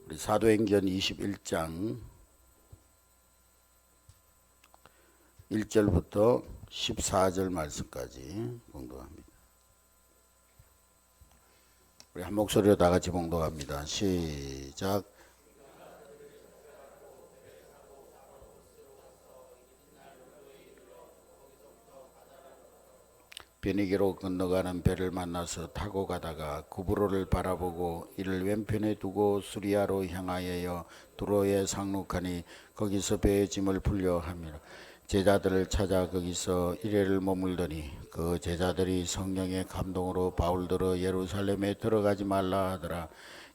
우리 사도행전 21장 1절부터 14절 말씀까지 봉독합니다. 우리 한 목소리로 다 같이 봉독합니다. 시작. 베니게로 건너가는 배를 만나서 타고 가다가 구브로를 바라보고 이를 왼편에 두고 수리아로 향하여 두로에 상륙하니 거기서 배의 짐을 풀려 함이라. 제자들을 찾아 거기서 이래를 머물더니 그 제자들이 성령의 감동으로 바울들어 예루살렘에 들어가지 말라 하더라.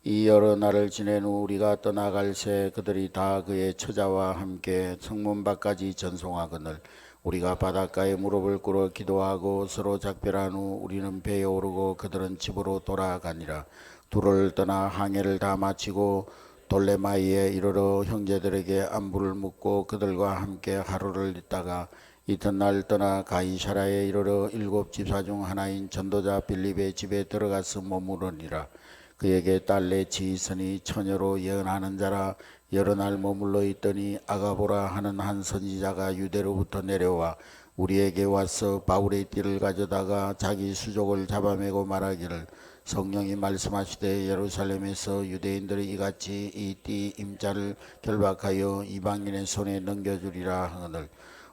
이 여러 날을 지낸 후 우리가 떠나갈 새 그들이 다 그의 처자와 함께 성문 밖까지 전송하거늘 우리가 바닷가에 무릎을 꿇어 기도하고 서로 작별한 후 우리는 배에 오르고 그들은 집으로 돌아가니라. 두로를 떠나 항해를 다 마치고 돌레마이에 이르러 형제들에게 안부를 묻고 그들과 함께 하루를 있다가 이튿날 떠나 가이사라에 이르러 7 집사 중 하나인 전도자 빌립의 집에 들어가서 머무르니라. 그에게 딸내치 있으니 처녀로 예언하는 자라. 여러 날 머물러 있더니 아가보라 하는 한 선지자가 유대로부터 내려와 우리에게 와서 바울의 띠를 가져다가 자기 수족을 잡아매고 말하기를 성령이 말씀하시되 예루살렘에서 유대인들이 이같이 이 띠 임자를 결박하여 이방인의 손에 넘겨주리라 하거늘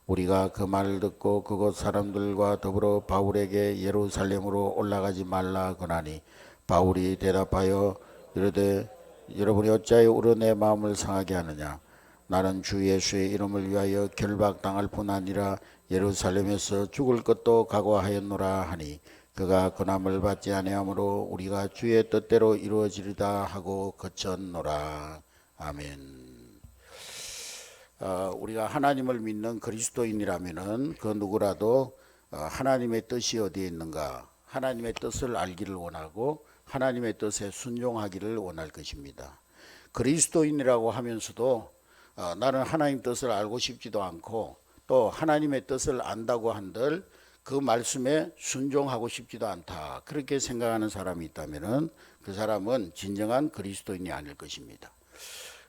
우리가 그 말을 듣고 그곳 사람들과 더불어 바울에게 예루살렘으로 올라가지 말라 하거나니 바울이 대답하여 이르되 여러분이 어찌하여 우러 내 마음을 상하게 하느냐. 나는 주 예수의 이름을 위하여 결박당할 뿐 아니라 예루살렘에서 죽을 것도 각오하였노라 하니 그가 권함을 받지 아니하므로 우리가 주의 뜻대로 이루어지리다 하고 그쳤노라. 아멘. 우리가 하나님을 믿는 그리스도인이라면은 그 누구라도 하나님의 뜻이 어디에 있는가, 하나님의 뜻을 알기를 원하고 하나님의 뜻에 순종하기를 원할 것입니다. 그리스도인이라고 하면서도 나는 하나님 뜻을 알고 싶지도 않고 또 하나님의 뜻을 안다고 한들 그 말씀에 순종하고 싶지도 않다. 그렇게 생각하는 사람이 있다면 그 사람은 진정한 그리스도인이 아닐 것입니다.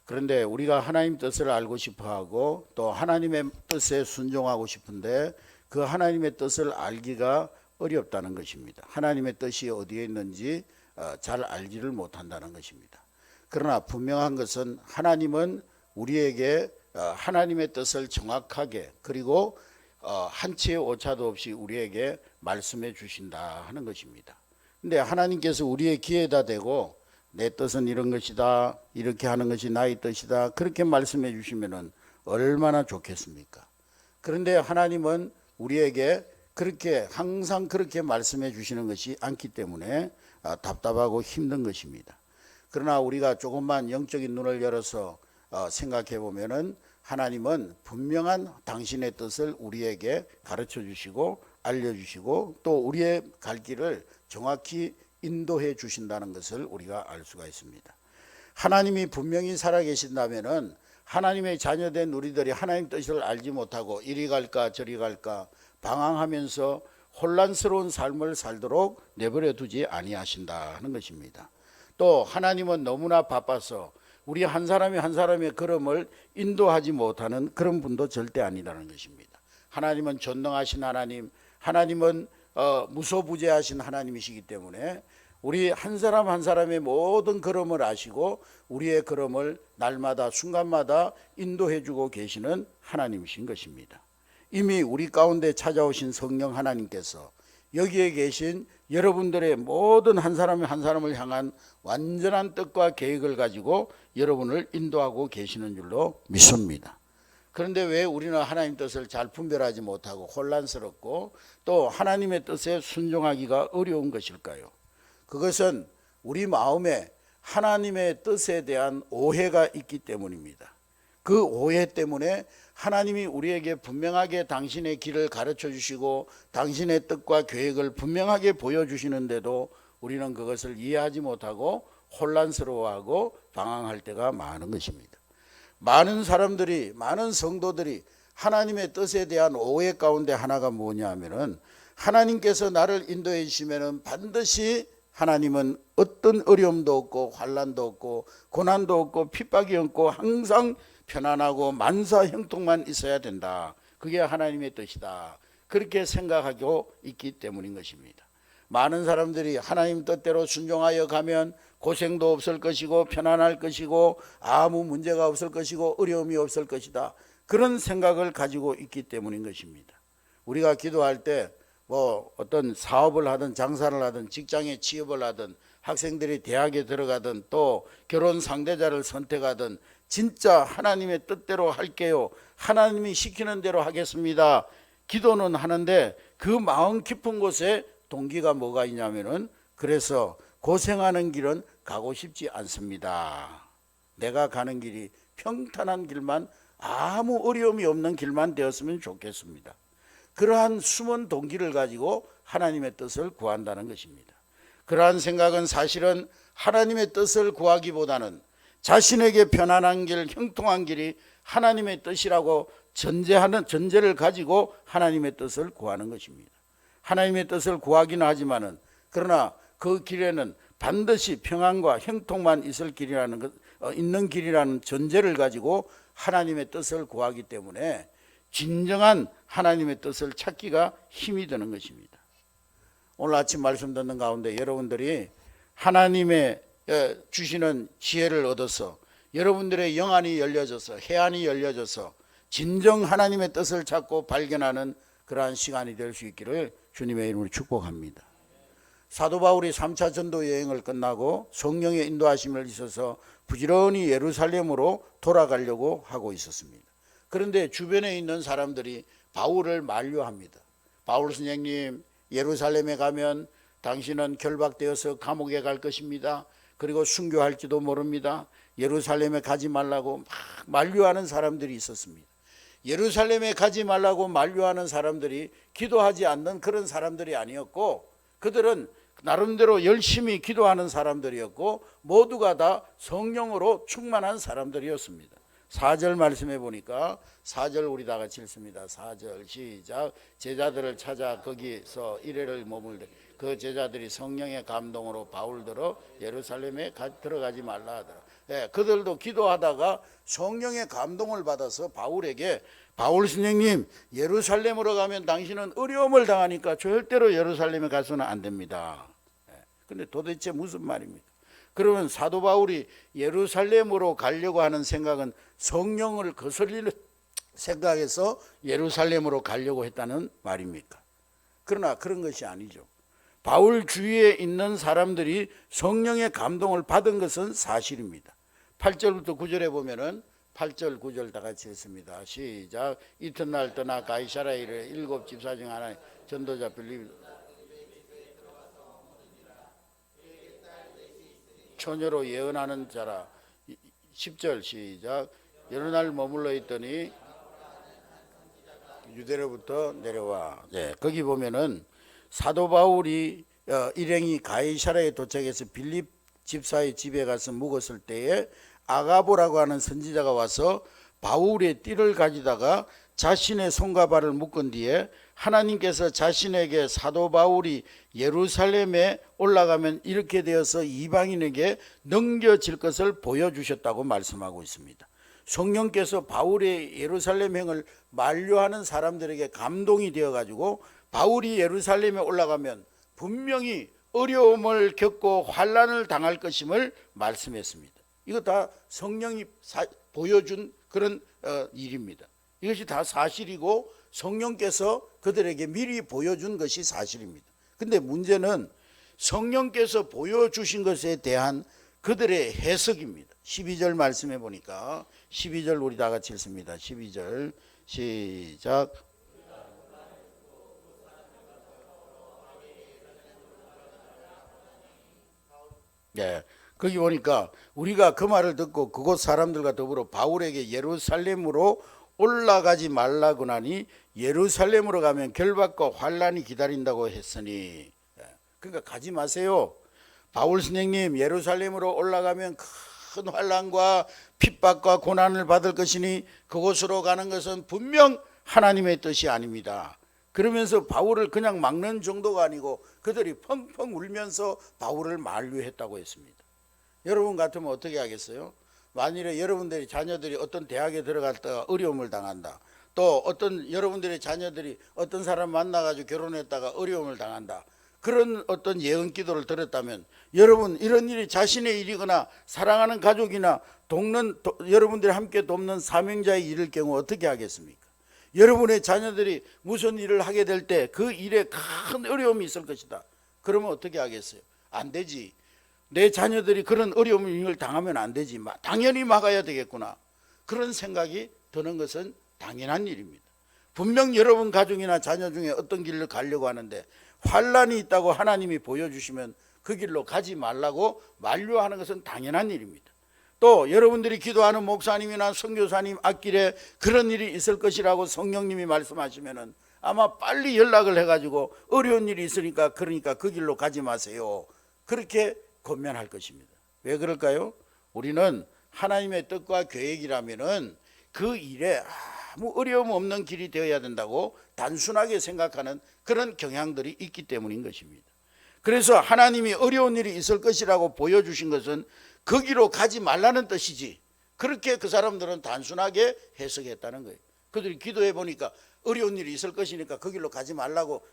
그런데 우리가 하나님 뜻을 알고 싶어하고 또 하나님의 뜻에 순종하고 싶은데 그 하나님의 뜻을 알기가 어렵다는 것입니다. 하나님의 뜻이 어디에 있는지 잘 알지를 못한다는 것입니다. 그러나 분명한 것은 하나님은 우리에게 하나님의 뜻을 정확하게 그리고 한치의 오차도 없이 우리에게 말씀해 주신다 하는 것입니다. 근데 하나님께서 우리의 귀에다 대고 내 뜻은 이런 것이다, 이렇게 하는 것이 나의 뜻이다, 그렇게 말씀해 주시면 얼마나 좋겠습니까? 그런데 하나님은 우리에게 그렇게 항상 그렇게 말씀해 주시는 것이 않기 때문에 답답하고 힘든 것입니다. 그러나 우리가 조금만 영적인 눈을 열어서 생각해 보면은 하나님은 분명한 당신의 뜻을 우리에게 가르쳐 주시고 알려주시고 또 우리의 갈 길을 정확히 인도해 주신다는 것을 우리가 알 수가 있습니다. 하나님이 분명히 살아계신다면은 하나님의 자녀된 우리들이 하나님 뜻을 알지 못하고 이리 갈까 저리 갈까 방황하면서 혼란스러운 삶을 살도록 내버려 두지 아니하신다 하는 것입니다. 또 하나님은 너무나 바빠서 우리 한 사람이 한 사람의 걸음을 인도하지 못하는 그런 분도 절대 아니라는 것입니다. 하나님은 전능하신 하나님, 하나님은 무소부재하신 하나님이시기 때문에 우리 한 사람 한 사람의 모든 걸음을 아시고 우리의 걸음을 날마다 순간마다 인도해 주고 계시는 하나님이신 것입니다. 이미 우리 가운데 찾아오신 성령 하나님께서 여기에 계신 여러분들의 모든 한 사람 한 사람을 향한 완전한 뜻과 계획을 가지고 여러분을 인도하고 계시는 줄로 믿습니다. 그런데 왜 우리는 하나님 뜻을 잘 분별하지 못하고 혼란스럽고 또 하나님의 뜻에 순종하기가 어려운 것일까요? 그것은 우리 마음에 하나님의 뜻에 대한 오해가 있기 때문입니다. 그 오해 때문에 하나님이 우리에게 분명하게 당신의 길을 가르쳐 주시고 당신의 뜻과 계획을 분명하게 보여주시는데도 우리는 그것을 이해하지 못하고 혼란스러워하고 방황할 때가 많은 것입니다. 많은 사람들이, 많은 성도들이 하나님의 뜻에 대한 오해 가운데 하나가 뭐냐 하면은 하나님께서 나를 인도해 주시면은 반드시 하나님은 어떤 어려움도 없고 환난도 없고 고난도 없고 핍박이 없고 항상 편안하고 만사 형통만 있어야 된다. 그게 하나님의 뜻이다. 그렇게 생각하고 있기 때문인 것입니다. 많은 사람들이 하나님 뜻대로 순종하여 가면 고생도 없을 것이고 편안할 것이고 아무 문제가 없을 것이고 어려움이 없을 것이다. 그런 생각을 가지고 있기 때문인 것입니다. 우리가 기도할 때 어떤 사업을 하든 장사를 하든 직장에 취업을 하든 학생들이 대학에 들어가든 또 결혼 상대자를 선택하든 진짜 하나님의 뜻대로 할게요. 하나님이 시키는 대로 하겠습니다. 기도는 하는데 그 마음 깊은 곳에 동기가 뭐가 있냐면은 그래서 고생하는 길은 가고 싶지 않습니다. 내가 가는 길이 평탄한 길만 아무 어려움이 없는 길만 되었으면 좋겠습니다. 그러한 숨은 동기를 가지고 하나님의 뜻을 구한다는 것입니다. 그러한 생각은 사실은 하나님의 뜻을 구하기보다는 자신에게 편안한 길, 형통한 길이 하나님의 뜻이라고 전제를 가지고 하나님의 뜻을 구하는 것입니다. 하나님의 뜻을 구하기는 하지만은 그러나 그 길에는 반드시 평안과 형통만 있는 길이라는 전제를 가지고 하나님의 뜻을 구하기 때문에 진정한 하나님의 뜻을 찾기가 힘이 드는 것입니다. 오늘 아침 말씀 듣는 가운데 여러분들이 하나님의 주시는 지혜를 얻어서 여러분들의 영안이 열려져서 해안이 열려져서 진정 하나님의 뜻을 찾고 발견하는 그러한 시간이 될 수 있기를 주님의 이름으로 축복합니다. 사도 바울이 3차 전도 여행을 끝나고 성령의 인도하심을 있어서 부지런히 예루살렘으로 돌아가려고 하고 있었습니다. 그런데 주변에 있는 사람들이 바울을 만류합니다. 바울 선생님, 예루살렘에 가면 당신은 결박되어서 감옥에 갈 것입니다. 그리고 순교할지도 모릅니다. 예루살렘에 가지 말라고 막 만류하는 사람들이 있었습니다. 예루살렘에 가지 말라고 만류하는 사람들이 기도하지 않는 그런 사람들이 아니었고 그들은 나름대로 열심히 기도하는 사람들이었고 모두가 다 성령으로 충만한 사람들이었습니다. 4절 말씀해 보니까 4절 우리 다 같이 읽습니다. 4절 시작. 제자들을 찾아 거기서 이래를 머물되 그 제자들이 성령의 감동으로 바울들어 예루살렘에 들어가지 말라 하더라. 그들도 기도하다가 성령의 감동을 받아서 바울에게 바울 선생님, 예루살렘으로 가면 당신은 어려움을 당하니까 절대로 예루살렘에 가서는 안 됩니다. 근데 도대체 무슨 말입니까? 그러면 사도 바울이 예루살렘으로 가려고 하는 생각은 성령을 거슬리는 생각에서 예루살렘으로 가려고 했다는 말입니까? 그러나 그런 것이 아니죠. 바울 주위에 있는 사람들이 성령의 감동을 받은 것은 사실입니다. 8절부터 9절에 보면은 8절 9절 다 같이 했습니다. 시작. 이튿날 떠나 가이사랴에 이르러 7 집사 중 하나의 전도자 빌립 처녀로 예언하는 자라. 10절 시작. 여러 날 머물러 있더니 유대로부터 내려와. 거기 보면은 사도 바울이 일행이 가이사랴에 도착해서 빌립 집사의 집에 가서 묵었을 때에 아가보라고 하는 선지자가 와서 바울의 띠를 가지다가 자신의 손과 발을 묶은 뒤에 하나님께서 자신에게 사도 바울이 예루살렘에 올라가면 이렇게 되어서 이방인에게 넘겨질 것을 보여주셨다고 말씀하고 있습니다. 성령께서 바울의 예루살렘행을 만류하는 사람들에게 감동이 되어가지고 바울이 예루살렘에 올라가면 분명히 어려움을 겪고 환난을 당할 것임을 말씀했습니다. 이거 다 성령이 보여준 그런 일입니다. 이것이 다 사실이고 성령께서 그들에게 미리 보여준 것이 사실입니다. 근데 문제는 성령께서 보여주신 것에 대한 그들의 해석입니다. 12절 말씀해 보니까 12절 우리 다 같이 읽습니다. 12절 시작. 거기 보니까 우리가 그 말을 듣고 그곳 사람들과 더불어 바울에게 예루살렘으로 올라가지 말라고 하니 예루살렘으로 가면 결박과 환난이 기다린다고 했으니, 그러니까 가지 마세요. 바울 선생님, 예루살렘으로 올라가면 큰 환난과 핍박과 고난을 받을 것이니 그곳으로 가는 것은 분명 하나님의 뜻이 아닙니다. 그러면서 바울을 그냥 막는 정도가 아니고 그들이 펑펑 울면서 바울을 만류했다고 했습니다. 여러분 같으면 어떻게 하겠어요? 만일에 여러분들이 자녀들이 어떤 대학에 들어갔다가 어려움을 당한다. 또 어떤 여러분들의 자녀들이 어떤 사람 만나가지고 결혼했다가 어려움을 당한다. 그런 어떤 예언 기도를 들었다면 여러분 이런 일이 자신의 일이거나 사랑하는 가족이나 여러분들이 함께 돕는 사명자의 일일 경우 어떻게 하겠습니까? 여러분의 자녀들이 무슨 일을 하게 될 때 그 일에 큰 어려움이 있을 것이다. 그러면 어떻게 하겠어요? 안 되지. 내 자녀들이 그런 어려움을 당하면 안 되지. 당연히 막아야 되겠구나. 그런 생각이 드는 것은 당연한 일입니다. 분명 여러분 가족이나 자녀 중에 어떤 길을 가려고 하는데 환란이 있다고 하나님이 보여주시면 그 길로 가지 말라고 만류하는 것은 당연한 일입니다. 또 여러분들이 기도하는 목사님이나 선교사님 앞길에 그런 일이 있을 것이라고 성령님이 말씀하시면은 아마 빨리 연락을 해가지고 어려운 일이 있으니까 그러니까 그 길로 가지 마세요. 그렇게 권면할 것입니다. 왜 그럴까요? 우리는 하나님의 뜻과 계획이라면은 그 일에 아무 어려움 없는 길이 되어야 된다고 단순하게 생각하는 그런 경향들이 있기 때문인 것입니다. 그래서 하나님이 어려운 일이 있을 것이라고 보여주신 것은 거기로 가지 말라는 뜻이지, 그렇게 그 사람들은 단순하게 해석했다는 거예요. 그들이 기도해 보니까 어려운 일이 있을 것이니까 그 길로 가지 말라고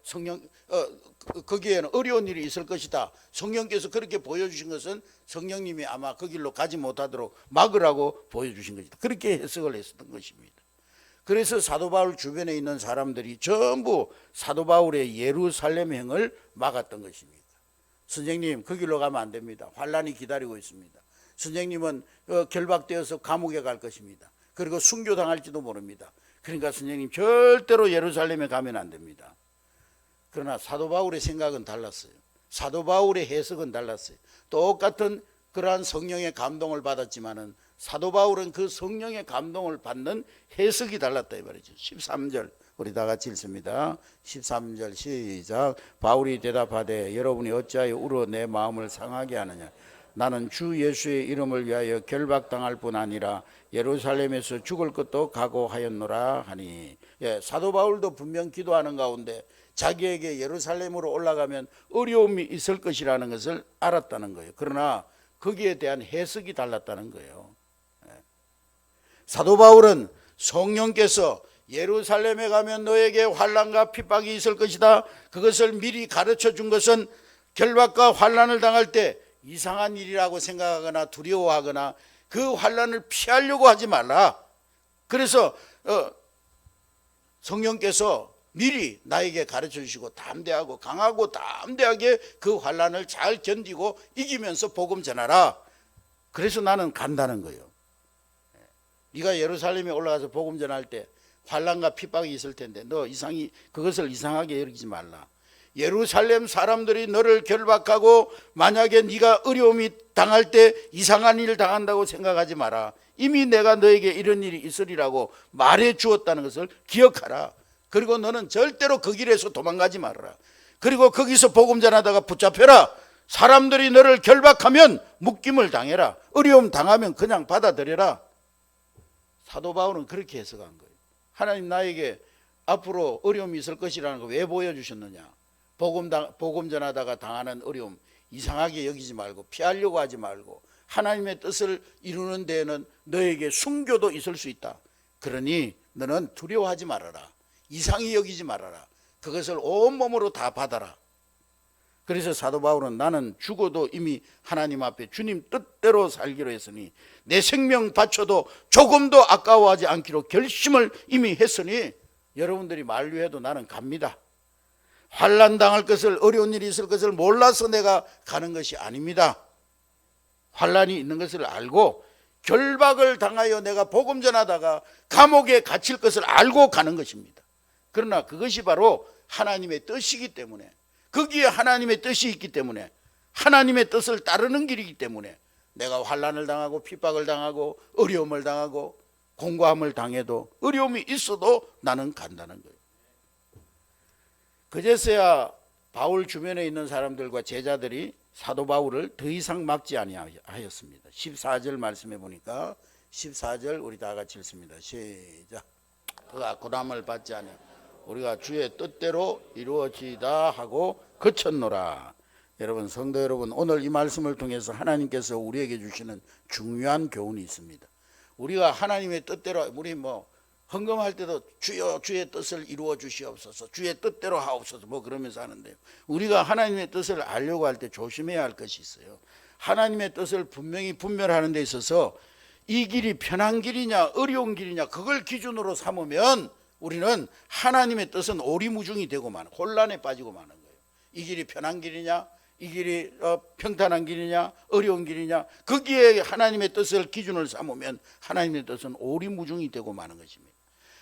거기에는 어려운 일이 있을 것이다. 성령께서 그렇게 보여주신 것은 성령님이 아마 그 길로 가지 못하도록 막으라고 보여주신 것이다. 그렇게 해석을 했었던 것입니다. 그래서 사도 바울 주변에 있는 사람들이 전부 사도 바울의 예루살렘행을 막았던 것입니다. 선생님, 그 길로 가면 안 됩니다. 환란이 기다리고 있습니다. 선생님은 결박되어서 감옥에 갈 것입니다. 그리고 순교당할지도 모릅니다. 그러니까 선생님 절대로 예루살렘에 가면 안 됩니다. 그러나 사도 바울의 생각은 달랐어요. 사도 바울의 해석은 달랐어요. 똑같은 그러한 성령의 감동을 받았지만은 사도 바울은 그 성령의 감동을 받는 해석이 달랐다 이 말이죠. 13절 우리 다 같이 읽습니다. 13절 시작. 바울이 대답하되 여러분이 어찌하여 울어 내 마음을 상하게 하느냐. 나는 주 예수의 이름을 위하여 결박당할 뿐 아니라 예루살렘에서 죽을 것도 각오하였노라 하니. 사도 바울도 분명 기도하는 가운데 자기에게 예루살렘으로 올라가면 어려움이 있을 것이라는 것을 알았다는 거예요. 그러나 거기에 대한 해석이 달랐다는 거예요. 사도 바울은 성령께서 예루살렘에 가면 너에게 환난과 핍박이 있을 것이다, 그것을 미리 가르쳐 준 것은 결박과 환난을 당할 때 이상한 일이라고 생각하거나 두려워하거나 그 환난을 피하려고 하지 말라. 그래서 성령께서 미리 나에게 가르쳐 주시고 담대하고 강하고 담대하게 그 환난을 잘 견디고 이기면서 복음 전하라. 그래서 나는 간다는 거예요. 네가 예루살렘에 올라가서 복음 전할 때 환난과 핍박이 있을 텐데 너 그것을 이상하게 여기지 말라. 예루살렘 사람들이 너를 결박하고 만약에 네가 어려움이 당할 때 이상한 일을 당한다고 생각하지 마라. 이미 내가 너에게 이런 일이 있으리라고 말해 주었다는 것을 기억하라. 그리고 너는 절대로 그 길에서 도망가지 말아라. 그리고 거기서 복음 전하다가 붙잡혀라. 사람들이 너를 결박하면 묶임을 당해라. 어려움 당하면 그냥 받아들여라. 사도 바울은 그렇게 해석한 거예요. 하나님 나에게 앞으로 어려움이 있을 것이라는 걸 왜 보여주셨느냐. 복음 전하다가 당하는 어려움 이상하게 여기지 말고 피하려고 하지 말고 하나님의 뜻을 이루는 데에는 너에게 순교도 있을 수 있다. 그러니 너는 두려워하지 말아라. 이상히 여기지 말아라. 그것을 온몸으로 다 받아라. 그래서 사도 바울은 나는 죽어도 이미 하나님 앞에 주님 뜻대로 살기로 했으니 내 생명 바쳐도 조금도 아까워하지 않기로 결심을 이미 했으니 여러분들이 만류해도 나는 갑니다. 환난 당할 것을, 어려운 일이 있을 것을 몰라서 내가 가는 것이 아닙니다. 환난이 있는 것을 알고 결박을 당하여 내가 복음 전하다가 감옥에 갇힐 것을 알고 가는 것입니다. 그러나 그것이 바로 하나님의 뜻이기 때문에, 거기에 하나님의 뜻이 있기 때문에, 하나님의 뜻을 따르는 길이기 때문에 내가 환난을 당하고 핍박을 당하고 어려움을 당하고 공고함을 당해도 어려움이 있어도 나는 간다는 거예요. 그제서야 바울 주변에 있는 사람들과 제자들이 사도 바울을 더 이상 막지 아니하였습니다. 14절 말씀해 보니까 14절 우리 다 같이 읽습니다. 시작. 그가 고난을 받지 않아 우리가 주의 뜻대로 이루어지다 하고 그쳤노라. 여러분, 성도 여러분, 오늘 이 말씀을 통해서 하나님께서 우리에게 주시는 중요한 교훈이 있습니다. 우리가 하나님의 뜻대로, 우리 헌금할 때도 주여 주의 뜻을 이루어 주시옵소서, 주의 뜻대로 하옵소서 그러면서 하는데요, 우리가 하나님의 뜻을 알려고 할 때 조심해야 할 것이 있어요. 하나님의 뜻을 분명히 분별하는 데 있어서 이 길이 편한 길이냐 어려운 길이냐 그걸 기준으로 삼으면 우리는 하나님의 뜻은 오리무중이 되고 혼란에 빠지고 마는 거예요. 이 길이 편한 길이냐, 이 길이 평탄한 길이냐, 어려운 길이냐, 거기에 하나님의 뜻을 기준을 삼으면 하나님의 뜻은 오리무중이 되고 마는 것입니다.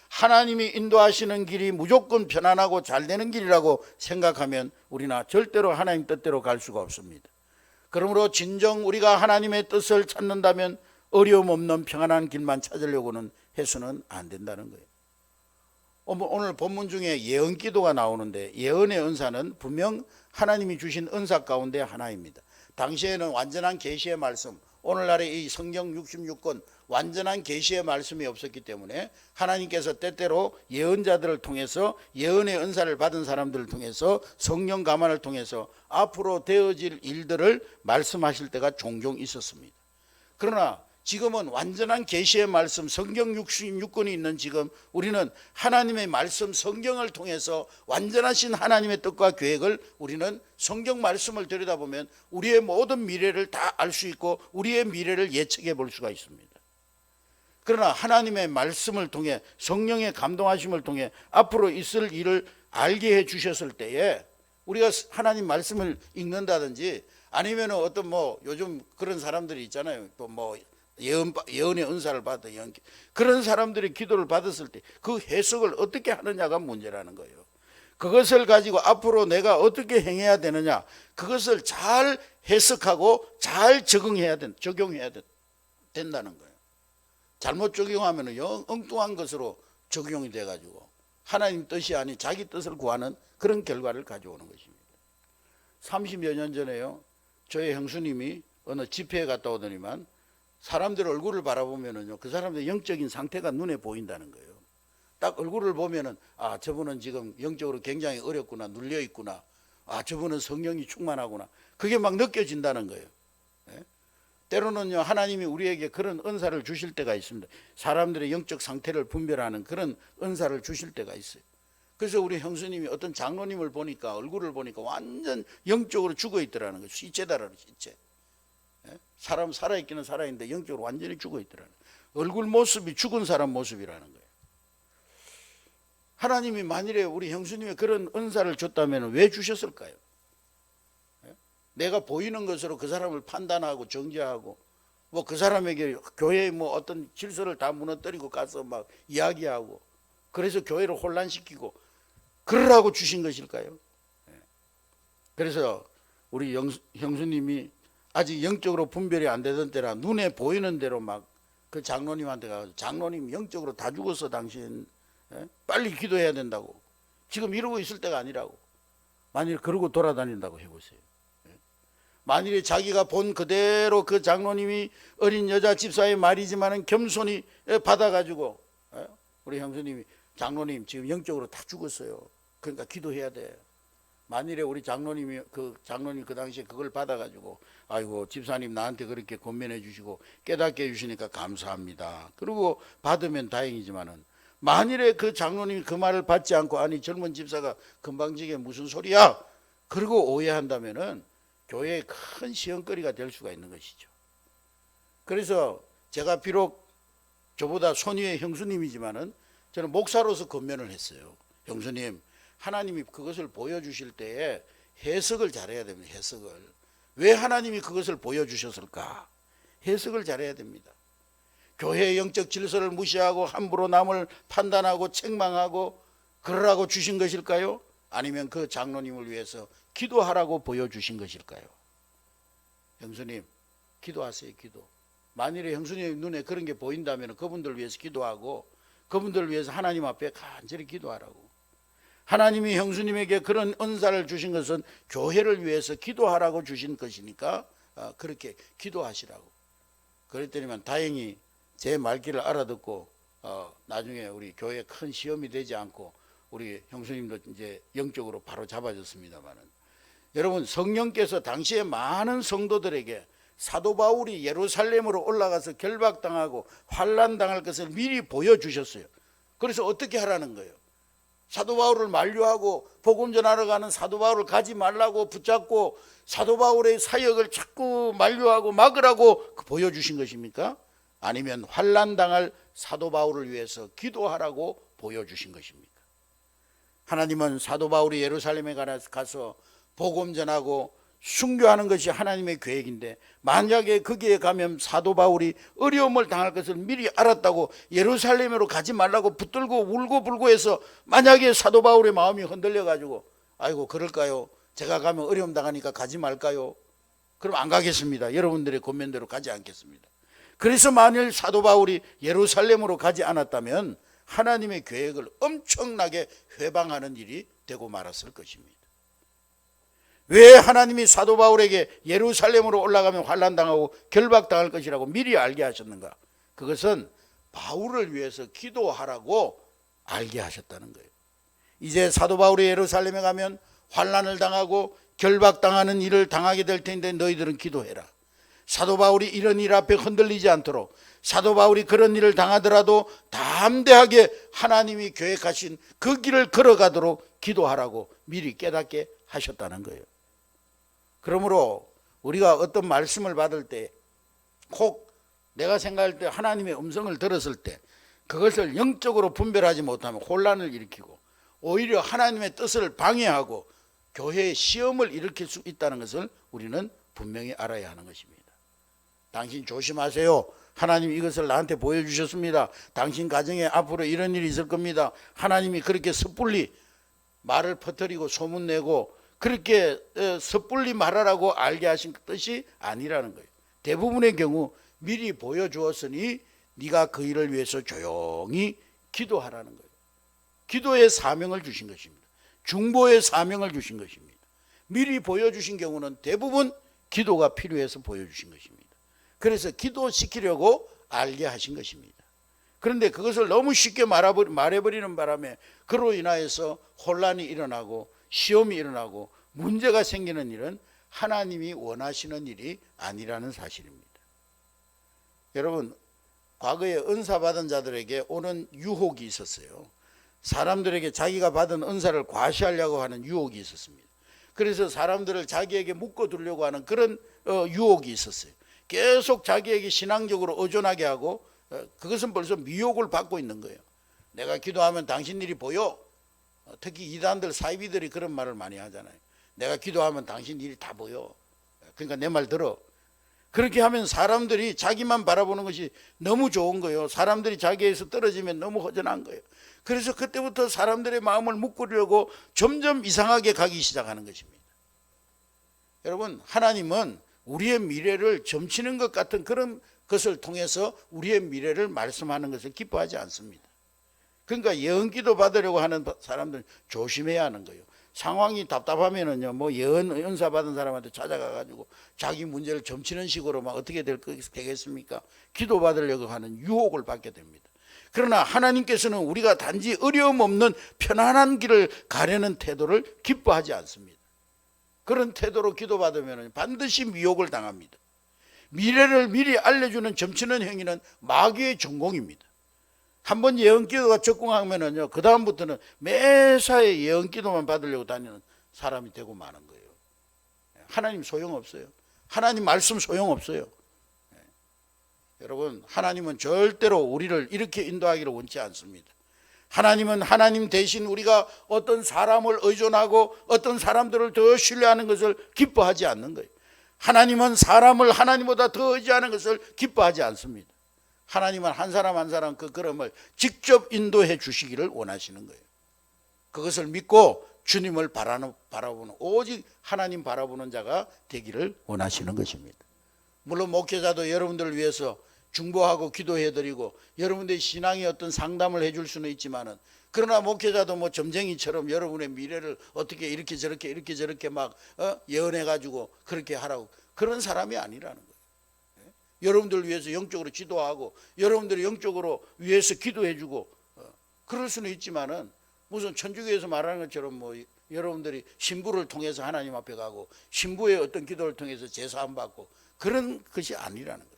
하나님이 인도하시는 길이 무조건 편안하고 잘 되는 길이라고 생각하면 우리는 절대로 하나님 뜻대로 갈 수가 없습니다. 그러므로 진정 우리가 하나님의 뜻을 찾는다면 어려움 없는 평안한 길만 찾으려고는 해서는 안 된다는 거예요. 오늘 본문 중에 예언 기도가 나오는데, 예언의 은사는 분명 하나님이 주신 은사 가운데 하나입니다. 당시에는 완전한 계시의 말씀, 오늘날의 이 성경 66권 완전한 계시의 말씀이 없었기 때문에 하나님께서 때때로 예언자들을 통해서, 예언의 은사를 받은 사람들을 통해서, 성령 가만을 통해서 앞으로 되어질 일들을 말씀하실 때가 종종 있었습니다. 그러나 지금은 완전한 계시의 말씀, 성경 66권이 있는 지금 우리는 하나님의 말씀, 성경을 통해서 완전하신 하나님의 뜻과 계획을 우리는 성경 말씀을 들여다보면 우리의 모든 미래를 다 알 수 있고 우리의 미래를 예측해 볼 수가 있습니다. 그러나 하나님의 말씀을 통해, 성령의 감동하심을 통해 앞으로 있을 일을 알게 해 주셨을 때에 우리가 하나님 말씀을 읽는다든지 아니면 어떤 요즘 그런 사람들이 있잖아요. 또 예언의 은사를 받아 그런 사람들이 기도를 받았을 때 그 해석을 어떻게 하느냐가 문제라는 거예요. 그것을 가지고 앞으로 내가 어떻게 행해야 되느냐, 그것을 잘 해석하고 잘 적용해야 된다는 거예요. 잘못 적용하면 엉뚱한 것으로 적용이 돼가지고 하나님 뜻이 아닌 자기 뜻을 구하는 그런 결과를 가져오는 것입니다. 30여 년 전에요, 저의 형수님이 어느 집회에 갔다 오더니만 사람들 얼굴을 바라보면은요, 그 사람들의 영적인 상태가 눈에 보인다는 거예요. 딱 얼굴을 보면은 저분은 지금 영적으로 굉장히 어렵구나, 눌려 있구나, 저분은 성령이 충만하구나, 그게 막 느껴진다는 거예요. 예? 때로는요, 하나님이 우리에게 그런 은사를 주실 때가 있습니다. 사람들의 영적 상태를 분별하는 그런 은사를 주실 때가 있어요. 그래서 우리 형수님이 어떤 장로님을 보니까, 얼굴을 보니까 완전 영적으로 죽어 있더라는 거예요. 시체다라는 시체. 사람 살아있기는 살아있는데 영적으로 완전히 죽어 있더라는 거예요. 얼굴 모습이 죽은 사람 모습이라는 거예요. 하나님이 만일에 우리 형수님의 그런 은사를 줬다면 왜 주셨을까요? 내가 보이는 것으로 그 사람을 판단하고 정죄하고 그 사람에게 교회의 어떤 질서를 다 무너뜨리고 가서 막 이야기하고 그래서 교회를 혼란시키고 그러라고 주신 것일까요? 그래서 우리 형수님이 아직 영적으로 분별이 안 되던 때라 눈에 보이는 대로 막 그 장로님한테 가서, 장로님 영적으로 다 죽었어 당신, 빨리 기도해야 된다고, 지금 이러고 있을 때가 아니라고, 만일 그러고 돌아다닌다고 해보세요. 만일에 자기가 본 그대로 그 장로님이 어린 여자 집사의 말이지만은 겸손히 받아가지고 우리 형수님이, 장로님 지금 영적으로 다 죽었어요, 그러니까 기도해야 돼. 만일에 우리 장로님 그 당시에 그걸 받아가지고, 아이고 집사님 나한테 그렇게 권면해 주시고 깨닫게 해주시니까 감사합니다, 그리고 받으면 다행이지만은 만일에 그 장로님이 그 말을 받지 않고, 아니 젊은 집사가 금방지게 무슨 소리야, 그러고 오해한다면은 교회에 큰 시험거리가 될 수가 있는 것이죠. 그래서 제가 비록 저보다 손위의 형수님이지만은 저는 목사로서 권면을 했어요. 형수님, 하나님이 그것을 보여주실 때에 해석을 잘해야 됩니다. 해석을. 왜 하나님이 그것을 보여주셨을까? 해석을 잘해야 됩니다. 교회의 영적 질서를 무시하고 함부로 남을 판단하고 책망하고 그러라고 주신 것일까요? 아니면 그 장로님을 위해서 기도하라고 보여주신 것일까요? 형수님, 기도하세요. 기도. 만일에 형수님 눈에 그런 게 보인다면 그분들 위해서 기도하고 그분들을 위해서 하나님 앞에 간절히 기도하라고. 하나님이 형수님에게 그런 은사를 주신 것은 교회를 위해서 기도하라고 주신 것이니까 그렇게 기도하시라고. 그랬더니만 다행히 제 말귀를 알아듣고 나중에 우리 교회에 큰 시험이 되지 않고 우리 형수님도 이제 영적으로 바로 잡아졌습니다만은, 여러분 성령께서 당시에 많은 성도들에게 사도 바울이 예루살렘으로 올라가서 결박당하고 환난당할 것을 미리 보여주셨어요. 그래서 어떻게 하라는 거예요? 사도 바울을 만류하고 복음 전하러 가는 사도 바울을 가지 말라고 붙잡고 사도 바울의 사역을 자꾸 만류하고 막으라고 보여주신 것입니까? 아니면 환난당할 사도 바울을 위해서 기도하라고 보여주신 것입니까? 하나님은 사도 바울이 예루살렘에 가서 복음 전하고 순교하는 것이 하나님의 계획인데, 만약에 거기에 가면 사도 바울이 어려움을 당할 것을 미리 알았다고 예루살렘으로 가지 말라고 붙들고 울고 불고 해서 만약에 사도 바울의 마음이 흔들려 가지고 아이고 그럴까요? 제가 가면 어려움 당하니까 가지 말까요? 그럼 안 가겠습니다. 여러분들의 권면대로 가지 않겠습니다. 그래서 만일 사도 바울이 예루살렘으로 가지 않았다면 하나님의 계획을 엄청나게 회방하는 일이 되고 말았을 것입니다. 왜 하나님이 사도 바울에게 예루살렘으로 올라가면 환난당하고 결박당할 것이라고 미리 알게 하셨는가? 그것은 바울을 위해서 기도하라고 알게 하셨다는 거예요. 이제 사도 바울이 예루살렘에 가면 환난을 당하고 결박당하는 일을 당하게 될 텐데 너희들은 기도해라. 사도 바울이 이런 일 앞에 흔들리지 않도록, 사도 바울이 그런 일을 당하더라도 담대하게 하나님이 계획하신 그 길을 걸어가도록 기도하라고 미리 깨닫게 하셨다는 거예요. 그러므로 우리가 어떤 말씀을 받을 때 꼭 내가 생각할 때 하나님의 음성을 들었을 때 그것을 영적으로 분별하지 못하면 혼란을 일으키고 오히려 하나님의 뜻을 방해하고 교회의 시험을 일으킬 수 있다는 것을 우리는 분명히 알아야 하는 것입니다. 당신 조심하세요. 하나님 이것을 나한테 보여주셨습니다. 당신 가정에 앞으로 이런 일이 있을 겁니다. 하나님이 그렇게 섣불리 말을 퍼뜨리고 소문내고 그렇게 섣불리 말하라고 알게 하신 뜻이 아니라는 거예요. 대부분의 경우 미리 보여주었으니 네가 그 일을 위해서 조용히 기도하라는 거예요. 기도의 사명을 주신 것입니다. 중보의 사명을 주신 것입니다. 미리 보여주신 경우는 대부분 기도가 필요해서 보여주신 것입니다. 그래서 기도시키려고 알게 하신 것입니다. 그런데 그것을 너무 쉽게 말해버리는 바람에 그로 인하여서 혼란이 일어나고 시험이 일어나고 문제가 생기는 일은 하나님이 원하시는 일이 아니라는 사실입니다. 여러분, 과거에 은사 받은 자들에게 오는 유혹이 있었어요. 사람들에게 자기가 받은 은사를 과시하려고 하는 유혹이 있었습니다. 그래서 사람들을 자기에게 묶어두려고 하는 그런 유혹이 있었어요. 계속 자기에게 신앙적으로 의존하게 하고 그것은 벌써 미혹을 받고 있는 거예요. 내가 기도하면 당신 일이 보여. 특히 이단들 사이비들이 그런 말을 많이 하잖아요. 내가 기도하면 당신 일이 다 보여. 그러니까 내 말 들어. 그렇게 하면 사람들이 자기만 바라보는 것이 너무 좋은 거예요. 사람들이 자기에서 떨어지면 너무 허전한 거예요. 그래서 그때부터 사람들의 마음을 묶으려고 점점 이상하게 가기 시작하는 것입니다. 여러분, 하나님은 우리의 미래를 점치는 것 같은 그런 것을 통해서 우리의 미래를 말씀하는 것을 기뻐하지 않습니다. 그러니까 예언기도 받으려고 하는 사람들은 조심해야 하는 거예요. 상황이 답답하면은요, 뭐 예언 은사 받은 사람한테 찾아가가지고 자기 문제를 점치는 식으로 막 어떻게 되겠습니까? 기도 받으려고 하는 유혹을 받게 됩니다. 그러나 하나님께서는 우리가 단지 어려움 없는 편안한 길을 가려는 태도를 기뻐하지 않습니다. 그런 태도로 기도받으면 반드시 미혹을 당합니다. 미래를 미리 알려주는 점치는 행위는 마귀의 전공입니다. 한번 예언기도가 적공하면은요, 그 다음부터는 매사에 예언기도만 받으려고 다니는 사람이 되고 마는 거예요. 하나님 소용없어요. 하나님 말씀 소용없어요. 여러분, 하나님은 절대로 우리를 이렇게 인도하기를 원치 않습니다. 하나님은 하나님 대신 우리가 어떤 사람을 의존하고 어떤 사람들을 더 신뢰하는 것을 기뻐하지 않는 거예요. 하나님은 사람을 하나님보다 더 의지하는 것을 기뻐하지 않습니다. 하나님은 한 사람 한 사람 그 걸음을 직접 인도해 주시기를 원하시는 거예요. 그것을 믿고 주님을 바라보는, 오직 하나님 바라보는 자가 되기를 원하시는 것입니다. 물론 목회자도 여러분들을 위해서 중보하고 기도해드리고 여러분들의 신앙의 어떤 상담을 해줄 수는 있지만은, 그러나 목회자도 뭐 점쟁이처럼 여러분의 미래를 어떻게 이렇게 저렇게 막 예언해가지고 그렇게 하라고, 그런 사람이 아니라는 거예요. 여러분들 위해서 영적으로 지도하고 여러분들이 영적으로 위해서 기도해주고 그럴 수는 있지만은 무슨 천주교에서 말하는 것처럼 뭐 여러분들이 신부를 통해서 하나님 앞에 가고 신부의 어떤 기도를 통해서 제사함 받고 그런 것이 아니라는 거예요.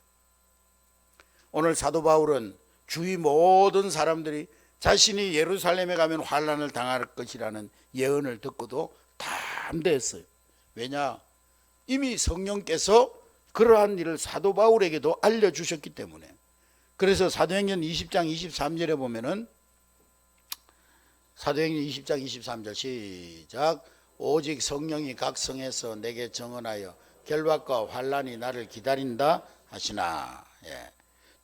오늘 사도 바울은 주위 모든 사람들이 자신이 예루살렘에 가면 환난을 당할 것이라는 예언을 듣고도 담대했어요. 왜냐? 이미 성령께서 그러한 일을 사도 바울에게도 알려주셨기 때문에. 그래서 사도행전 20장 23절에 보면은 사도행전 20장 23절 시작. 오직 성령이 각 성에서 내게 정언하여 결박과 환난이 나를 기다린다 하시나. 예.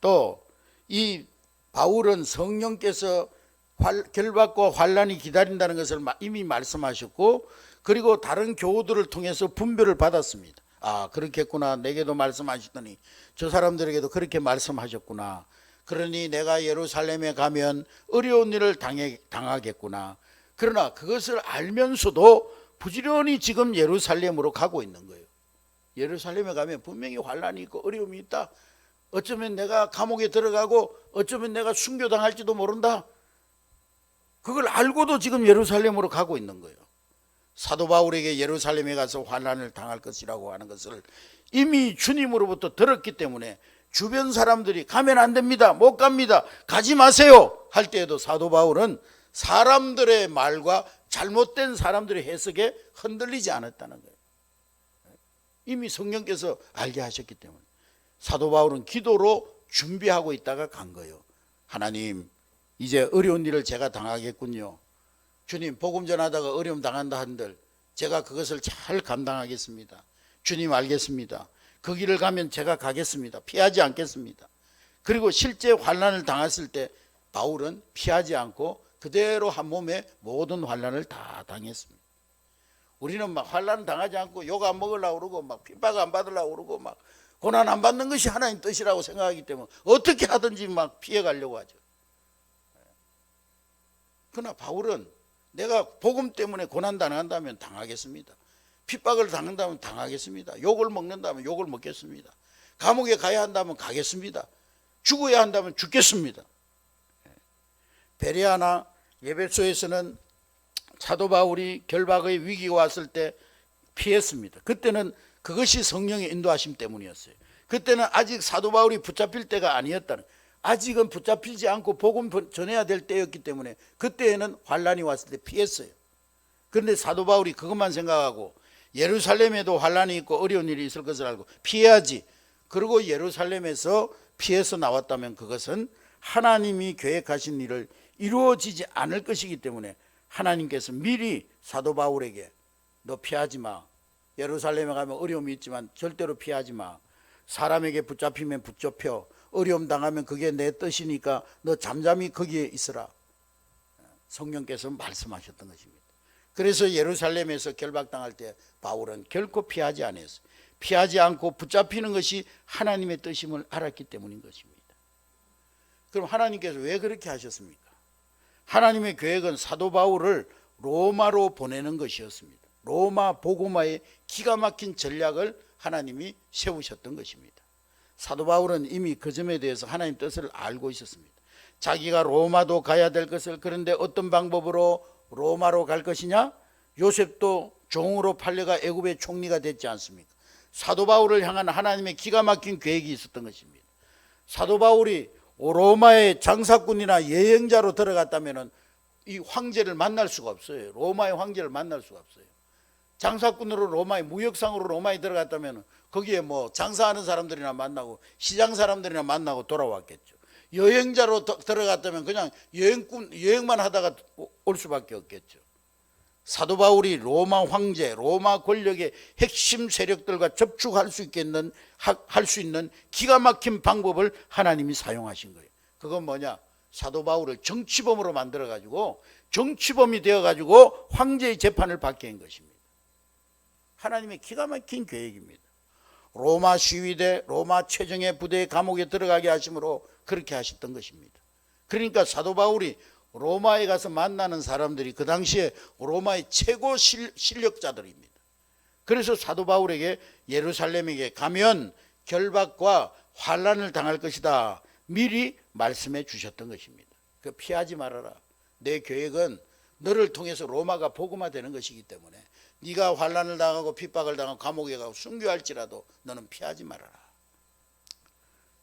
또 이 바울은 성령께서 결박과 환난이 기다린다는 것을 이미 말씀하셨고, 그리고 다른 교우들을 통해서 분별을 받았습니다. 아, 그렇겠구나. 내게도 말씀하시더니 저 사람들에게도 그렇게 말씀하셨구나. 그러니 내가 예루살렘에 가면 어려운 일을 당하겠구나. 그러나 그것을 알면서도 부지런히 지금 예루살렘으로 가고 있는 거예요. 예루살렘에 가면 분명히 환난이 있고 어려움이 있다. 어쩌면 내가 감옥에 들어가고 어쩌면 내가 순교당할지도 모른다. 그걸 알고도 지금 예루살렘으로 가고 있는 거예요. 사도 바울에게 예루살렘에 가서 환난을 당할 것이라고 하는 것을 이미 주님으로부터 들었기 때문에 주변 사람들이 가면 안 됩니다, 못 갑니다, 가지 마세요 할 때에도 사도 바울은 사람들의 말과 잘못된 사람들의 해석에 흔들리지 않았다는 거예요. 이미 성령께서 알게 하셨기 때문에 사도 바울은 기도로 준비하고 있다가 간 거예요. 하나님, 이제 어려운 일을 제가 당하겠군요. 주님, 복음 전하다가 어려움 당한다 한들 제가 그것을 잘 감당하겠습니다. 주님, 알겠습니다. 그 길을 가면 제가 가겠습니다. 피하지 않겠습니다. 그리고 실제 환난을 당했을 때 바울은 피하지 않고 그대로 한 몸에 모든 환난을 다 당했습니다. 우리는 막 환난 당하지 않고 욕 안 먹으려고 그러고 막 핍박 안 받으려고 그러고 막 고난 안 받는 것이 하나님 뜻이라고 생각하기 때문에 어떻게 하든지 막 피해 가려고 하죠. 그러나 바울은 내가 복음 때문에 고난 당한다면 당하겠습니다. 핍박을 당한다면 당하겠습니다. 욕을 먹는다면 욕을 먹겠습니다. 감옥에 가야 한다면 가겠습니다. 죽어야 한다면 죽겠습니다. 베레아나 에베소에서는 사도 바울이 결박의 위기가 왔을 때 피했습니다. 그때는 그것이 성령의 인도하심 때문이었어요. 그때는 아직 사도 바울이 붙잡힐 때가 아니었다는, 아직은 붙잡히지 않고 복음 전해야 될 때였기 때문에 그때에는 환난이 왔을 때 피했어요. 그런데 사도 바울이 그것만 생각하고 예루살렘에도 환난이 있고 어려운 일이 있을 것을 알고 피해야지, 그리고 예루살렘에서 피해서 나왔다면 그것은 하나님이 계획하신 일을 이루어지지 않을 것이기 때문에 하나님께서 미리 사도 바울에게 너 피하지 마. 예루살렘에 가면 어려움이 있지만 절대로 피하지 마. 사람에게 붙잡히면 붙잡혀. 어려움 당하면 그게 내 뜻이니까 너 잠잠히 거기에 있으라. 성령께서 말씀하셨던 것입니다. 그래서 예루살렘에서 결박당할 때 바울은 결코 피하지 않았어요. 피하지 않고 붙잡히는 것이 하나님의 뜻임을 알았기 때문인 것입니다. 그럼 하나님께서 왜 그렇게 하셨습니까? 하나님의 계획은 사도 바울을 로마로 보내는 것이었습니다. 로마 복음화의 기가 막힌 전략을 하나님이 세우셨던 것입니다. 사도 바울은 이미 그 점에 대해서 하나님 뜻을 알고 있었습니다. 자기가 로마도 가야 될 것을, 그런데 어떤 방법으로 로마로 갈 것이냐? 요셉도 종으로 팔려가 애굽의 총리가 됐지 않습니까? 사도 바울을 향한 하나님의 기가 막힌 계획이 있었던 것입니다. 사도 바울이 로마의 장사꾼이나 여행자로 들어갔다면 이 황제를 만날 수가 없어요. 로마의 황제를 만날 수가 없어요. 장사꾼으로 로마의 무역상으로 로마에 들어갔다면 거기에 뭐 장사하는 사람들이나 만나고 시장 사람들이나 만나고 돌아왔겠죠. 여행자로 들어갔다면 그냥 여행만 하다가 올 수밖에 없겠죠. 사도 바울이 로마 황제, 로마 권력의 핵심 세력들과 접촉할 수 있는 기가 막힌 방법을 하나님이 사용하신 거예요. 그건 뭐냐? 사도 바울을 정치범으로 만들어가지고 정치범이 되어가지고 황제의 재판을 받게 한 것입니다. 하나님의 기가 막힌 계획입니다. 로마 시위대, 로마 최정예 부대의 감옥에 들어가게 하심으로 그렇게 하셨던 것입니다. 그러니까 사도 바울이 로마에 가서 만나는 사람들이 그 당시에 로마의 최고 실력자들입니다. 그래서 사도 바울에게 예루살렘에 가면 결박과 환난을 당할 것이다 미리 말씀해 주셨던 것입니다. 그 피하지 말아라. 내 계획은 너를 통해서 로마가 복음화되는 것이기 때문에 네가 환난을 당하고 핍박을 당하고 감옥에 가고 순교할지라도 너는 피하지 말아라.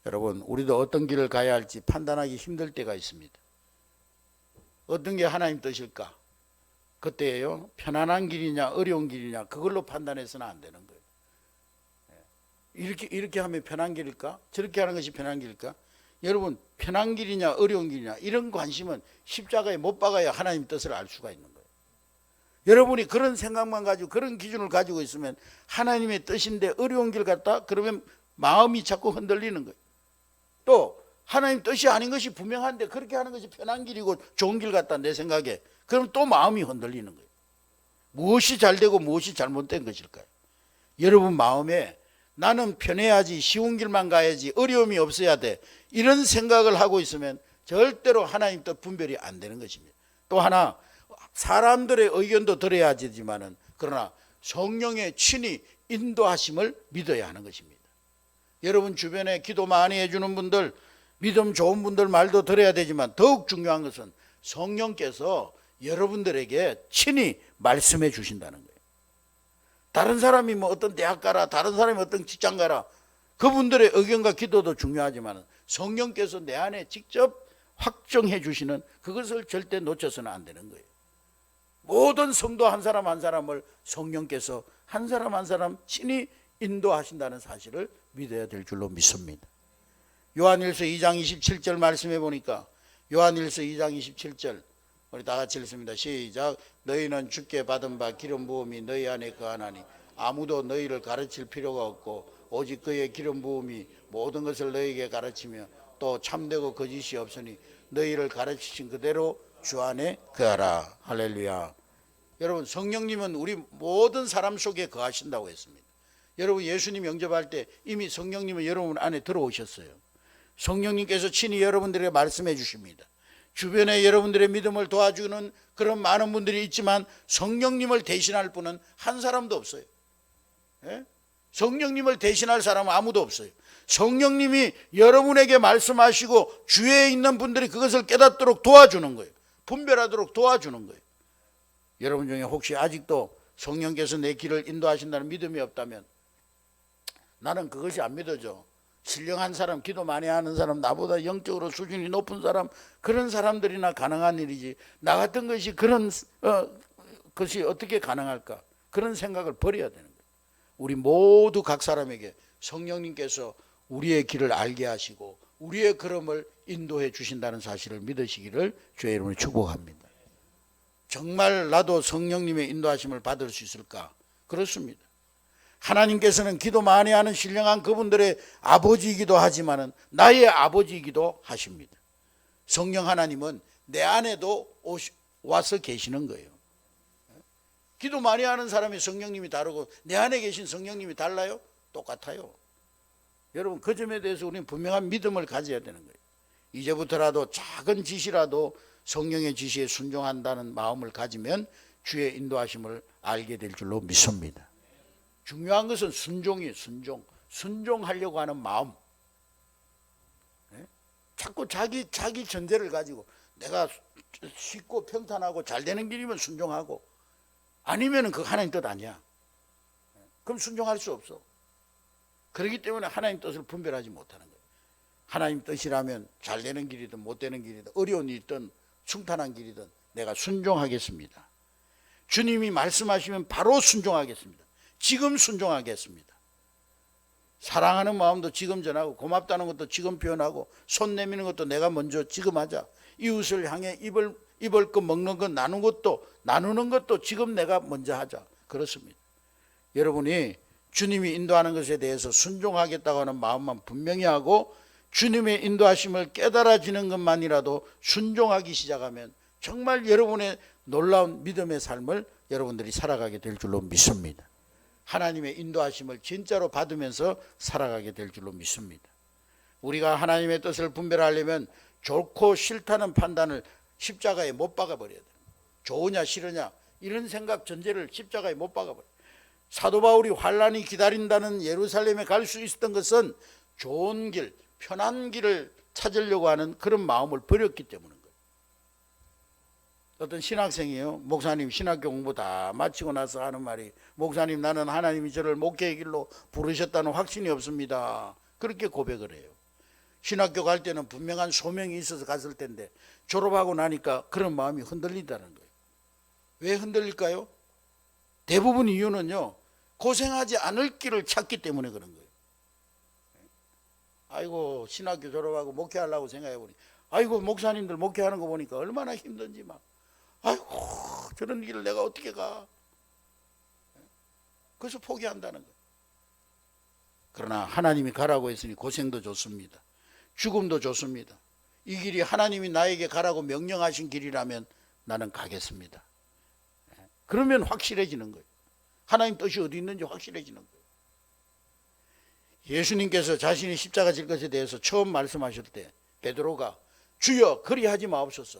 여러분, 우리도 어떤 길을 가야 할지 판단하기 힘들 때가 있습니다. 어떤 게 하나님 뜻일까? 그때요, 편안한 길이냐 어려운 길이냐 그걸로 판단해서는 안 되는 거예요. 이렇게 하면 편한 길일까? 저렇게 하는 것이 편한 길일까? 여러분, 편한 길이냐 어려운 길이냐 이런 관심은 십자가에 못 박아야 하나님 뜻을 알 수가 있는 거예요. 여러분이 그런 생각만 가지고 그런 기준을 가지고 있으면 하나님의 뜻인데 어려운 길 같다? 그러면 마음이 자꾸 흔들리는 거예요. 또 하나님 뜻이 아닌 것이 분명한데 그렇게 하는 것이 편한 길이고 좋은 길 같다 내 생각에. 그럼 또 마음이 흔들리는 거예요. 무엇이 잘되고 무엇이 잘못된 것일까요? 여러분 마음에 나는 편해야지, 쉬운 길만 가야지, 어려움이 없어야 돼, 이런 생각을 하고 있으면 절대로 하나님 뜻 분별이 안 되는 것입니다. 또 하나, 사람들의 의견도 들어야 되지만은 그러나 성령의 친히 인도하심을 믿어야 하는 것입니다. 여러분 주변에 기도 많이 해주는 분들, 믿음 좋은 분들 말도 들어야 되지만 더욱 중요한 것은 성령께서 여러분들에게 친히 말씀해 주신다는 거예요. 다른 사람이 뭐 어떤 대학 가라, 다른 사람이 어떤 직장 가라, 그분들의 의견과 기도도 중요하지만 성령께서 내 안에 직접 확정해 주시는 그것을 절대 놓쳐서는 안 되는 거예요. 모든 성도 한 사람 한 사람을 성령께서 한 사람 한 사람 친히 인도하신다는 사실을 믿어야 될 줄로 믿습니다. 요한일서 2장 27절 말씀해 보니까, 요한일서 2장 27절 우리 다 같이 읽습니다. 시작. 너희는 주께 받은 바 기름 부음이 너희 안에 거하나니 아무도 너희를 가르칠 필요가 없고 오직 그의 기름 부음이 모든 것을 너희에게 가르치며 또 참되고 거짓이 없으니 너희를 가르치신 그대로 주 안에 거하라. 할렐루야. 여러분 성령님은 우리 모든 사람 속에 거하신다고 했습니다. 여러분 예수님 영접할 때 이미 성령님은 여러분 안에 들어오셨어요. 성령님께서 친히 여러분들에게 말씀해 주십니다. 주변에 여러분들의 믿음을 도와주는 그런 많은 분들이 있지만 성령님을 대신할 분은 한 사람도 없어요. 예? 성령님을 대신할 사람은 아무도 없어요. 성령님이 여러분에게 말씀하시고 주위에 있는 분들이 그것을 깨닫도록 도와주는 거예요. 분별하도록 도와주는 거예요. 여러분 중에 혹시 아직도 성령께서 내 길을 인도하신다는 믿음이 없다면 나는 그것이 안 믿어져. 신령한 사람, 기도 많이 하는 사람, 나보다 영적으로 수준이 높은 사람, 그런 사람들이나 가능한 일이지 나 같은 것이 그런 것이 어떻게 가능할까? 그런 생각을 버려야 되는 거예요. 우리 모두 각 사람에게 성령님께서 우리의 길을 알게 하시고 우리의 걸음을 인도해 주신다는 사실을 믿으시기를 주의 이름으로 축복합니다. 정말 나도 성령님의 인도하심을 받을 수 있을까? 그렇습니다. 하나님께서는 기도 많이 하는 신령한 그분들의 아버지이기도 하지만 나의 아버지이기도 하십니다. 성령 하나님은 내 안에도 와서 계시는 거예요. 기도 많이 하는 사람이 성령님이 다르고 내 안에 계신 성령님이 달라요? 똑같아요. 여러분 그 점에 대해서 우리는 분명한 믿음을 가져야 되는 거예요. 이제부터라도 작은 지시라도 성령의 지시에 순종한다는 마음을 가지면 주의 인도하심을 알게 될 줄로 믿습니다. 중요한 것은 순종이에요. 순종하려고 하는 마음. 자꾸 자기 전제를 가지고 내가 쉽고 평탄하고 잘 되는 길이면 순종하고 아니면 그 하나님 뜻 아니야. 그럼 순종할 수 없어. 그렇기 때문에 하나님 뜻을 분별하지 못하는 거예요. 하나님 뜻이라면 잘 되는 길이든 못 되는 길이든 어려운 일이든 충탄한 길이든 내가 순종하겠습니다. 주님이 말씀하시면 바로 순종하겠습니다. 지금 순종하겠습니다. 사랑하는 마음도 지금 전하고 고맙다는 것도 지금 표현하고 손 내미는 것도 내가 먼저 지금 하자. 이웃을 향해 입을 것 먹는 것 나누는 것도 지금 내가 먼저 하자. 그렇습니다. 여러분이 주님이 인도하는 것에 대해서 순종하겠다고 하는 마음만 분명히 하고 주님의 인도하심을 깨달아지는 것만이라도 순종하기 시작하면 정말 여러분의 놀라운 믿음의 삶을 여러분들이 살아가게 될 줄로 믿습니다. 하나님의 인도하심을 진짜로 받으면서 살아가게 될 줄로 믿습니다. 우리가 하나님의 뜻을 분별하려면 좋고 싫다는 판단을 십자가에 못 박아버려야 돼요. 좋으냐 싫으냐 이런 생각 전제를 십자가에 못 박아버려요. 사도 바울이 환난이 기다린다는 예루살렘에 갈 수 있었던 것은 좋은 길, 편한 길을 찾으려고 하는 그런 마음을 버렸기 때문인 거예요. 어떤 신학생이요, 목사님 신학교 공부 다 마치고 나서 하는 말이, 목사님 나는 하나님이 저를 목회의 길로 부르셨다는 확신이 없습니다. 그렇게 고백을 해요. 신학교 갈 때는 분명한 소명이 있어서 갔을 텐데 졸업하고 나니까 그런 마음이 흔들린다는 거예요. 왜 흔들릴까요? 대부분 이유는요, 고생하지 않을 길을 찾기 때문에 그런 거예요. 아이고 신학교 졸업하고 목회하려고 생각해 보니, 아이고 목사님들 목회하는 거 보니까 얼마나 힘든지 막, 아이고 저런 길을 내가 어떻게 가. 그래서 포기한다는 거예요. 그러나 하나님이 가라고 했으니 고생도 좋습니다. 죽음도 좋습니다. 이 길이 하나님이 나에게 가라고 명령하신 길이라면 나는 가겠습니다. 그러면 확실해지는 거예요. 하나님 뜻이 어디 있는지 확실해지는 거예요. 예수님께서 자신이 십자가 질 것에 대해서 처음 말씀하실 때 베드로가 주여 그리하지 마옵소서,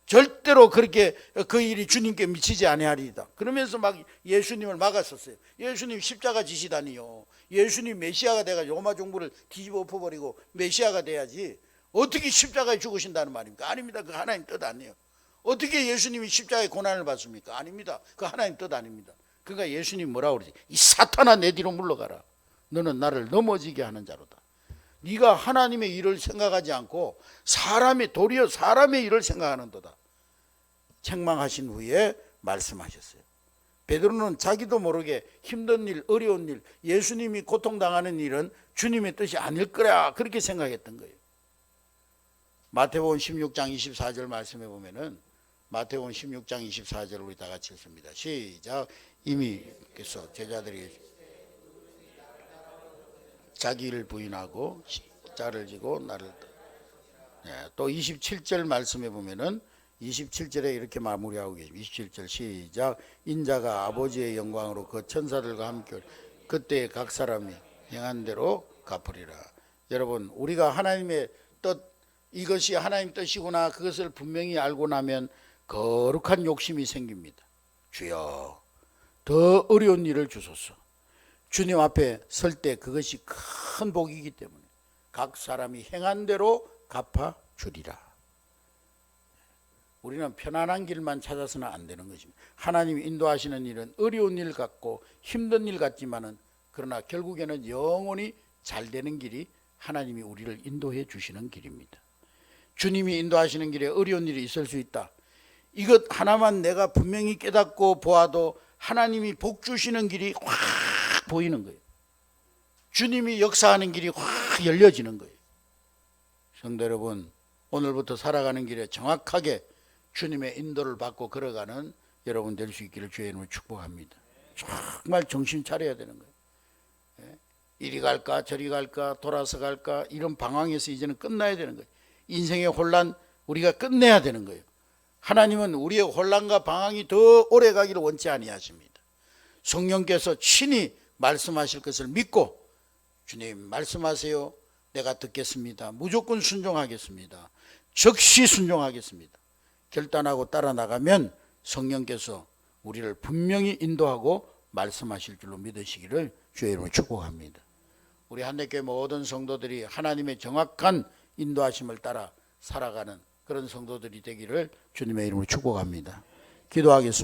절대로 그렇게 그 일이 주님께 미치지 아니하리이다 그러면서 막 예수님을 막았었어요. 예수님 십자가 지시다니요, 예수님 메시아가 돼가지고 로마 정부를 뒤집어 엎어버리고 메시아가 돼야지 어떻게 십자가에 죽으신다는 말입니까? 아닙니다. 그 하나님 뜻 아니에요. 어떻게 예수님이 십자가의 고난을 받습니까? 아닙니다. 그 하나님 뜻 아닙니다. 그러니까 예수님 뭐라고 그러지? 이 사탄아 내 뒤로 물러가라. 너는 나를 넘어지게 하는 자로다. 네가 하나님의 일을 생각하지 않고 도리어 사람의 일을 생각하는도다. 책망하신 후에 말씀하셨어요. 베드로는 자기도 모르게 힘든 일, 어려운 일, 예수님이 고통당하는 일은 주님의 뜻이 아닐 거라 그렇게 생각했던 거예요. 마태복음 16장 24절 말씀해 보면은, 마태복음 16장 24절 우리 다 같이 읽습니다. 시작. 이미 그래서 제자들이 자기를 부인하고 십자를 지고 나를 또 27절 말씀해 보면은 27절에 이렇게 마무리하고 계십니다. 27절 시작. 인자가 아버지의 영광으로 그 천사들과 함께 그때 각 사람이 행한 대로 갚으리라. 여러분, 우리가 하나님의 뜻, 이것이 하나님 뜻이구나, 그것을 분명히 알고 나면 거룩한 욕심이 생깁니다. 주여 더 어려운 일을 주소서. 주님 앞에 설 때 그것이 큰 복이기 때문에 각 사람이 행한 대로 갚아주리라. 우리는 편안한 길만 찾아서는 안 되는 것입니다. 하나님이 인도하시는 일은 어려운 일 같고 힘든 일 같지만은, 그러나 결국에는 영원히 잘 되는 길이 하나님이 우리를 인도해 주시는 길입니다. 주님이 인도하시는 길에 어려운 일이 있을 수 있다. 이것 하나만 내가 분명히 깨닫고 보아도 하나님이 복 주시는 길이 확 보이는 거예요. 주님이 역사하는 길이 확 열려지는 거예요. 성도 여러분, 오늘부터 살아가는 길에 정확하게 주님의 인도를 받고 걸어가는 여러분 될 수 있기를 주의 이름으로 축복합니다. 정말 정신 차려야 되는 거예요. 이리 갈까 저리 갈까 돌아서 갈까 이런 방황에서 이제는 끝나야 되는 거예요. 인생의 혼란 우리가 끝내야 되는 거예요. 하나님은 우리의 혼란과 방황이 더 오래 가기를 원치 아니하십니다. 성령께서 친히 말씀하실 것을 믿고, 주님 말씀하세요, 내가 듣겠습니다, 무조건 순종하겠습니다, 즉시 순종하겠습니다 결단하고 따라 나가면 성령께서 우리를 분명히 인도하고 말씀하실 줄로 믿으시기를 주의 이름으로 축복합니다. 우리 한대교회 모든 성도들이 하나님의 정확한 인도하심을 따라 살아가는 그런 성도들이 되기를 주님의 이름으로 축복합니다. 기도하겠습니다.